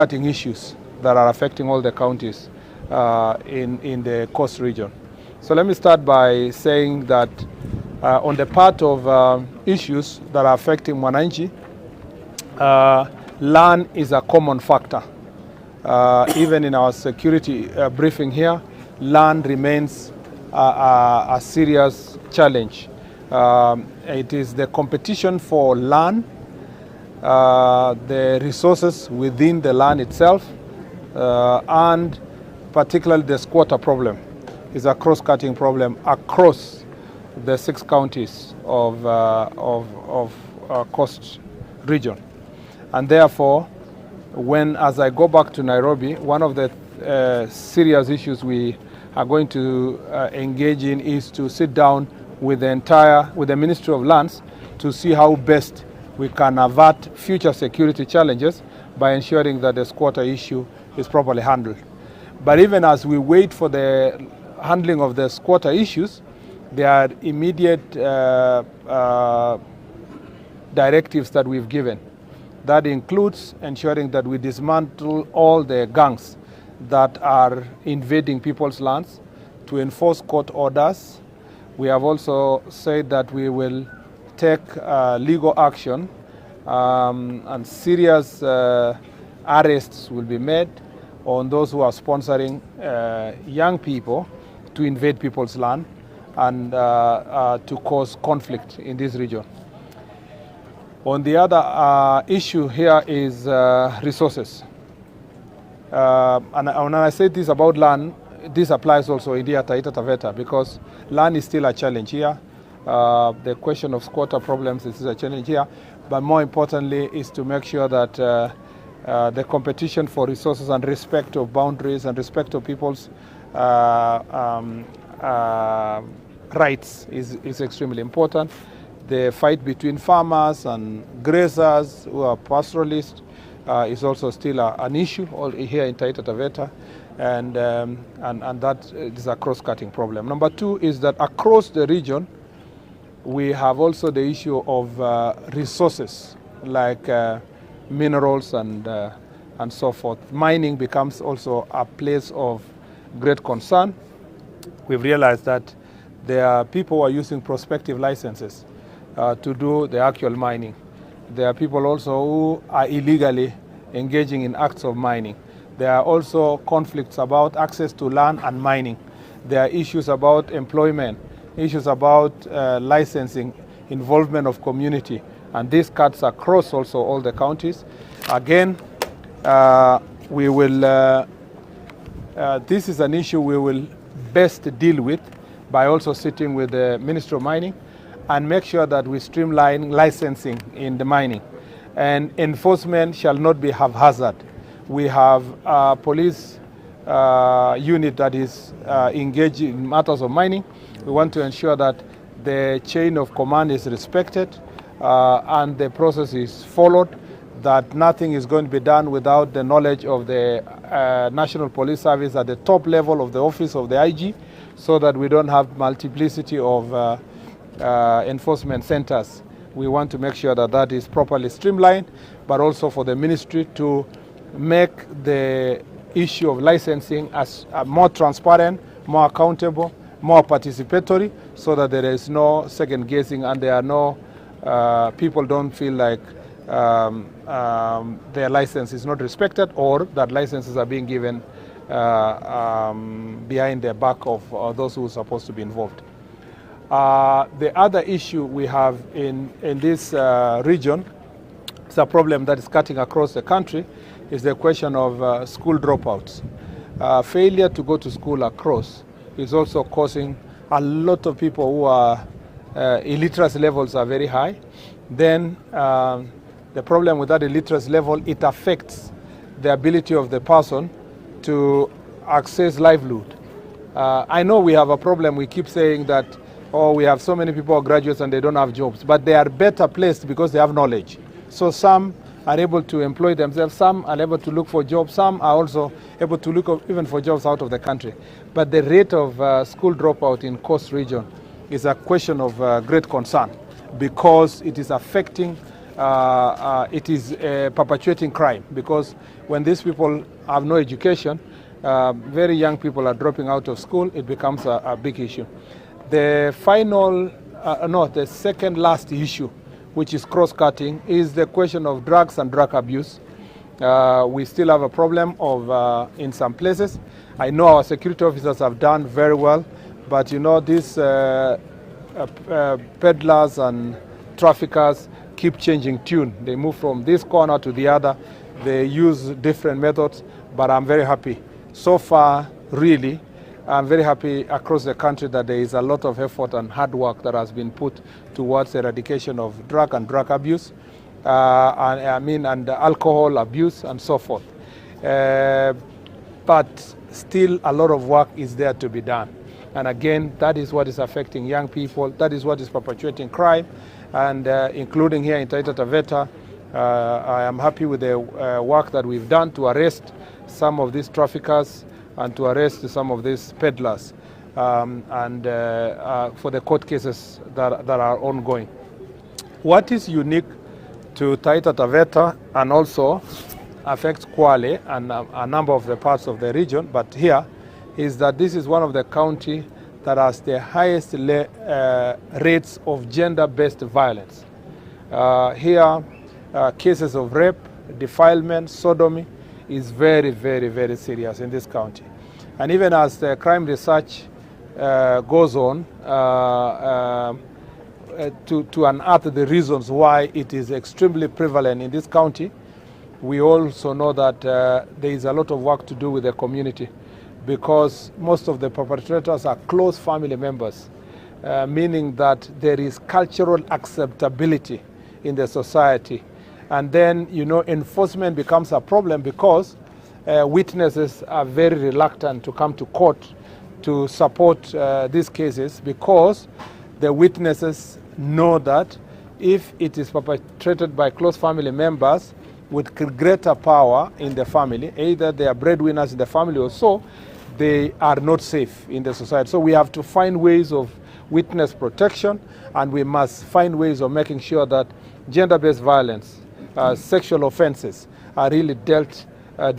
cutting issues that are affecting all the counties in the coast region. So let me start by saying that on the part of issues that are affecting Mwananchi, land is a common factor. Even in our security briefing here, land remains a serious challenge. It is the competition for land, the resources within the land itself, and particularly the squatter problem is a cross-cutting problem across the 6 counties of coast region. And therefore, as I go back to Nairobi, one of the serious issues we are going to engage in is to sit down with the Ministry of Lands to see how best we can avert future security challenges by ensuring that the squatter issue is properly handled. But even as we wait for the handling of the squatter issues, there are immediate directives that we've given. That includes ensuring that we dismantle all the gangs that are invading people's lands, to enforce court orders. We have also said that we will take legal action and serious arrests will be made on those who are sponsoring young people to invade people's land and to cause conflict in this region. On the other issue here is resources. And when I say this about land, this applies also in the Taita Taveta, because land is still a challenge here. The question of squatter problems is a challenge here, but more importantly is to make sure that the competition for resources and respect of boundaries and respect of people's rights is extremely important. The fight between farmers and grazers who are pastoralists is also still an issue here in Taita Taveta, and that is a cross-cutting problem. Number 2 is that across the region we have also the issue of resources like minerals and so forth. Mining becomes also a place of great concern. We've realized that there are people who are using prospective licenses to do the actual mining. There are people also who are illegally engaging in acts of mining. There are also conflicts about access to land and mining. There are issues about employment, issues about licensing, involvement of community, and this cuts across also all the counties. Again, we will. This is an issue we will best deal with by also sitting with the Ministry of Mining and make sure that we streamline licensing in the mining. And enforcement shall not be haphazard. We have a police unit that is engaged in matters of mining. We want to ensure that the chain of command is respected and the process is followed, that nothing is going to be done without the knowledge of the National Police Service at the top level of the office of the IG, so that we don't have multiplicity of enforcement centers. We want to make sure that that is properly streamlined, but also for the ministry to make the issue of licensing as more transparent, more accountable, more participatory, so that there is no second guessing and there are no people don't feel like their license is not respected, or that licenses are being given behind the back of those who are supposed to be involved. The other issue we have in this region, it's a problem that is cutting across the country, is the question of school dropouts. Failure to go to school across is also causing a lot of people who are illiteracy levels are very high. Then the problem with that illiteracy level, it affects the ability of the person to access livelihood. I know we have a problem. We keep saying that, oh, we have so many people who are graduates and they don't have jobs, but they are better placed because they have knowledge. So some are able to employ themselves, some are able to look for jobs, some are also able to look even for jobs out of the country. But the rate of school dropout in coast region is a question of great concern, because it is affecting it is perpetuating crime, because when these people have no education, very young people are dropping out of school, it becomes a big issue. The the second last issue, which is cross-cutting, is the question of drugs and drug abuse. We still have a problem of in some places. I know our security officers have done very well, but you know, these peddlers and traffickers keep changing tune. They move from this corner to the other. They use different methods, but I'm very happy. So far, really, I'm very happy across the country that there is a lot of effort and hard work that has been put towards eradication of drug and drug abuse, and alcohol abuse and so forth. But still a lot of work is there to be done. And again, that is what is affecting young people. That is what is perpetuating crime. And including here in Taita Taveta, I am happy with the work that we've done to arrest some of these traffickers and to arrest some of these peddlers, for the court cases that are ongoing. What is unique to Taita Taveta and also affects Kwale and a number of the parts of the region, but here, is that this is one of the counties that has the highest rates of gender-based violence. Here, cases of rape, defilement, sodomy is very, very, very serious in this county. And even as the crime research goes on to unearth the reasons why it is extremely prevalent in this county, we also know that there is a lot of work to do with the community, because most of the perpetrators are close family members, meaning that there is cultural acceptability in the society. And then, you know, enforcement becomes a problem because witnesses are very reluctant to come to court to support these cases, because the witnesses know that if it is perpetrated by close family members with greater power in the family, either they are breadwinners in the family or so, they are not safe in the society. So we have to find ways of witness protection, and we must find ways of making sure that gender-based violence, sexual offenses are really dealt with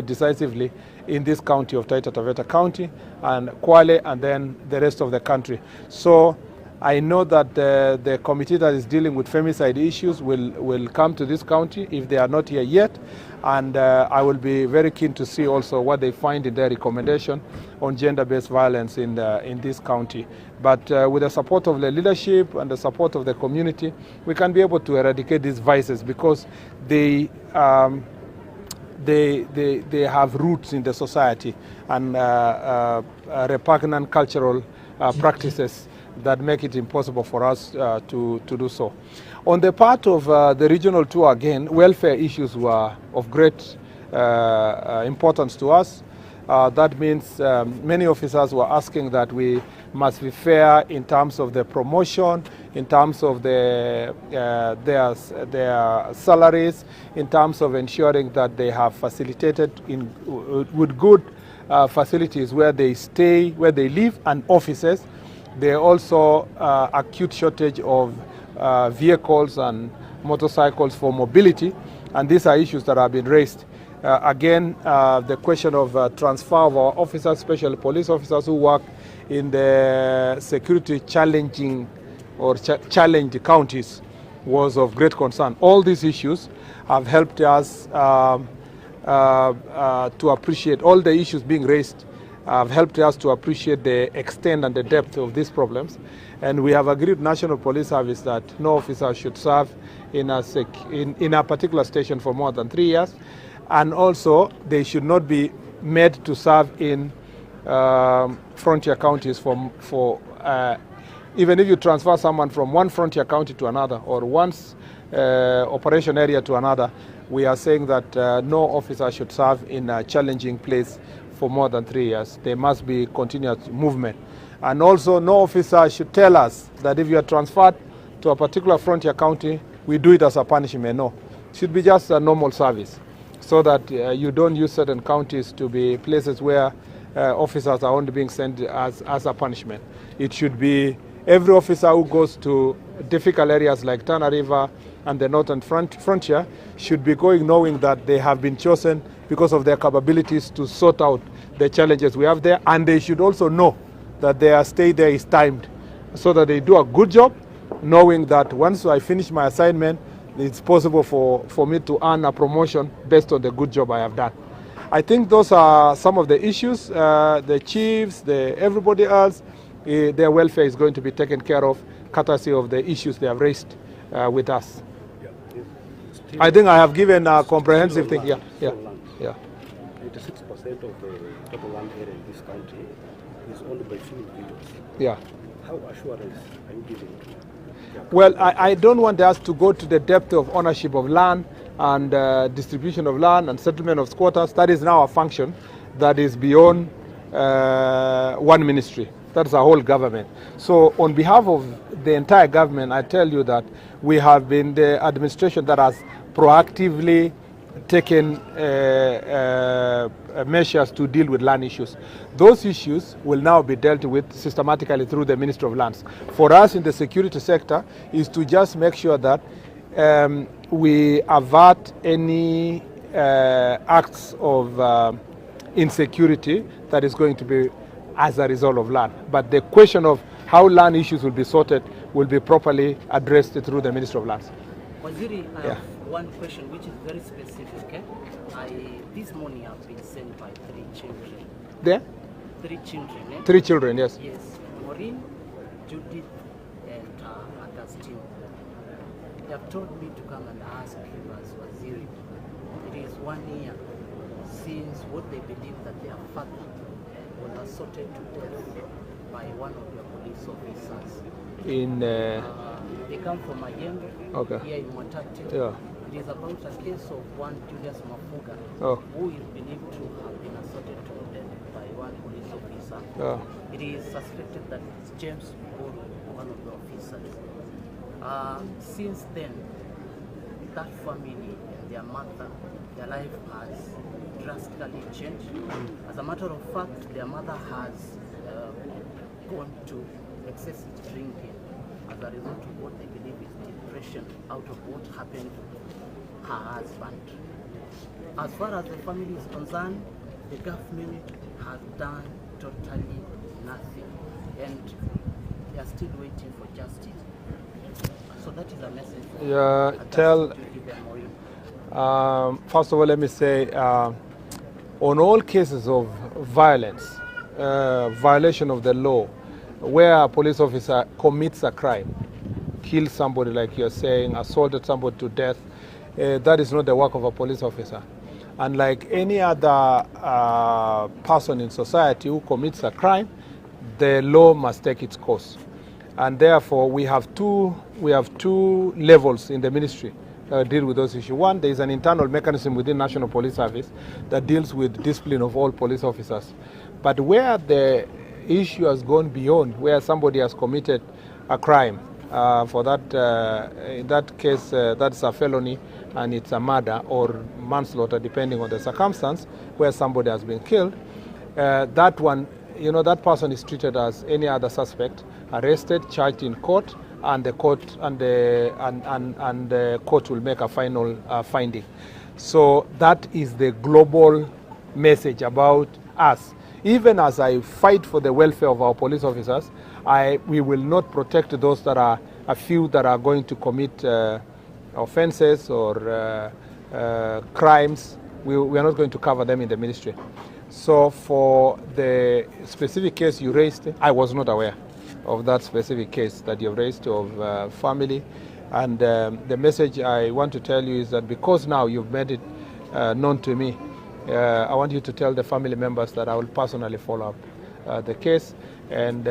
decisively in this county of Taita Taveta County and Kwale, and then the rest of the country. So I know that the committee that is dealing with femicide issues will come to this county if they are not here yet, and I will be very keen to see also what they find in their recommendation on gender-based violence in this county. But with the support of the leadership and the support of the community, we can be able to eradicate these vices, because they have roots in the society and repugnant cultural practices that make it impossible for us to do so. On the part of the regional tour, again, welfare issues were of great importance to us. That means many officers were asking that we must be fair in terms of the promotion, in terms of their salaries, in terms of ensuring that they have facilitated with good facilities where they stay, where they live, and offices. There are also acute shortage of vehicles and motorcycles for mobility, and these are issues that have been raised. Again, the question of transfer of our officers, especially police officers who work in the security challenging or challenged counties, was of great concern. All these issues have helped us to appreciate all the issues being raised, have helped us to appreciate the extent and the depth of these problems. And we have agreed with National Police Service that no officer should serve in a particular station for more than 3 years. And also, they should not be made to serve in frontier counties even if you transfer someone from one frontier county to another, or one operation area to another, we are saying that no officer should serve in a challenging place for more than 3 years. There must be continuous movement. And also, no officer should tell us that if you are transferred to a particular frontier county, we do it as a punishment. No, it should be just a normal service, so that you don't use certain counties to be places where officers are only being sent as a punishment. It should be every officer who goes to difficult areas like Tana River and the northern frontier should be going knowing that they have been chosen because of their capabilities to sort out the challenges we have there, and they should also know that their stay there is timed so that they do a good job, knowing that once I finish my assignment, it's possible for me to earn a promotion based on the good job I have done. I think those are some of the issues. The chiefs, everybody else, their welfare is going to be taken care of, courtesy of the issues they have raised with us. Yeah. I think I have given a comprehensive thing. Yeah. 86% of the total land area in this country is owned by few individuals. Yeah. How assurance are you giving to? Well, I don't want us to go to the depth of ownership of land and distribution of land and settlement of squatters. That is now a function that is beyond one ministry. That's a whole government. So on behalf of the entire government, I tell you that we have been the administration that has proactively taken measures to deal with land issues. Those issues will now be dealt with systematically through the Ministry of Lands. For us in the security sector is to just make sure that we avert any acts of insecurity that is going to be as a result of land. But the question of how land issues will be sorted will be properly addressed through the Ministry of Lands. Waziri, I have one question which is very specific. Okay? This morning I've been sent by 3 children. There? 3 children. Eh? 3 children, yes. Yes. Maureen, Judith, and Augustine. They have told me to come and ask you as Waziri. It is 1 year since what they believe that their father was assaulted to death by one of their police officers. In they come from Mayembe, here in Mwatati. Yeah. It is about a case of one Julius Mafuga, who is believed to have been assaulted to death by one police officer. It is suspected that it's James Buru, one of the officers. Since then, that family and their mother, their life has drastically changed. As a matter of fact, their mother has gone to excessive drinking as a result of what they believe is depression out of what happened to her husband. As far as the family is concerned, the government has done totally nothing, and they are still waiting for justice. So that is a message for first of all, let me say, on all cases of violence, violation of the law, where a police officer commits a crime, kills somebody like you're saying, assaulted somebody to death, that is not the work of a police officer. And like any other person in society who commits a crime, the law must take its course. And therefore, we have two levels in the ministry that deal with those issues. One, there is an internal mechanism within National Police Service that deals with discipline of all police officers. But where the issue has gone beyond, where somebody has committed a crime, for that, in that case, that's a felony and it's a murder or manslaughter, depending on the circumstance, where somebody has been killed, that one, you know, that person is treated as any other suspect, arrested, charged in court, and the court the court will make a final finding. So that is the global message about us. Even as I fight for the welfare of our police officers, we will not protect those that are a few that are going to commit offenses or crimes. We are not going to cover them in the ministry. So for the specific case you raised, I was not aware of that specific case that you raised of family. And the message I want to tell you is that because now you've made it known to me, I want you to tell the family members that I will personally follow up the case, and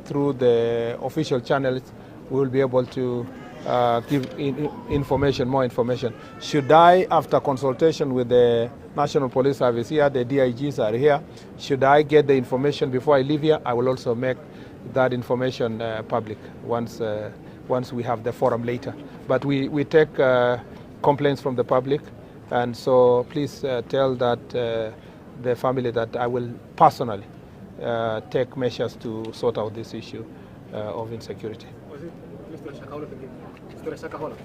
through the official channels we will be able to give more information. Should I, after consultation with the National Police Service here, the DIGs are here, should I get the information before I leave here, I will also make that information public once we have the forum later. But we take complaints from the public, and so please tell that the family that I will personally take measures to sort out this issue of insecurity. Was it Mr. Shakahola again? Mr. Shakahola?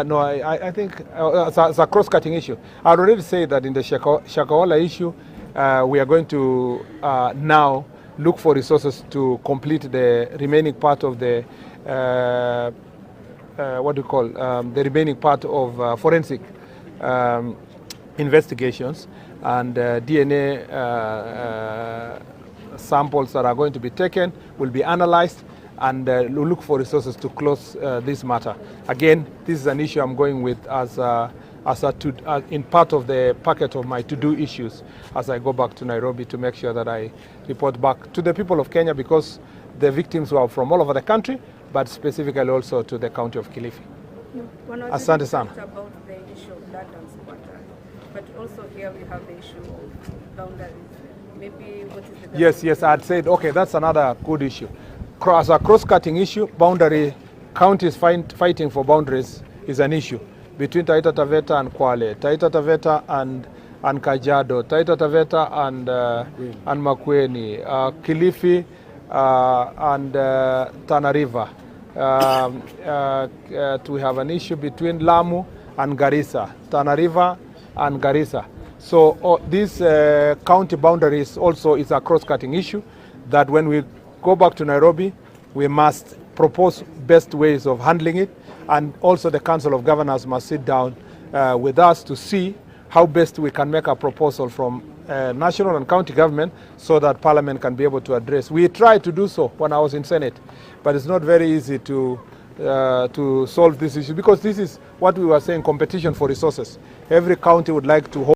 No, I think it's a cross-cutting issue. I already said that in the Shakahola issue, we are going to now look for resources to complete the remaining part of the the remaining part of forensic investigations, and DNA samples that are going to be taken will be analyzed, and we'll look for resources to close this matter. Again, this is an issue I'm going with in part of the packet of my to-do issues as I go back to Nairobi to make sure that I report back to the people of Kenya, because the victims were from all over the country, but specifically also to the county of Kilifi. Asante sana. About the issue of land and squatter, but also here we have the issue of boundaries. Maybe what is the Yes, I'd said, okay, that's another good issue. As a cross-cutting issue, boundary counties fighting for boundaries is an issue between Taita Taveta and Kwale, Taita Taveta and Kajiado, Taita Taveta and Makueni, Kilifi and Tana River. We have an issue between Lamu and Garissa, Tana River and Garissa. So this county boundaries also is a cross-cutting issue that when we go back to Nairobi, we must propose best ways of handling it, and also the Council of Governors must sit down with us to see how best we can make a proposal from national and county government so that Parliament can be able to address. We tried to do so when I was in Senate, but it's not very easy to solve this issue, because this is what we were saying, competition for resources. Every county would like to hold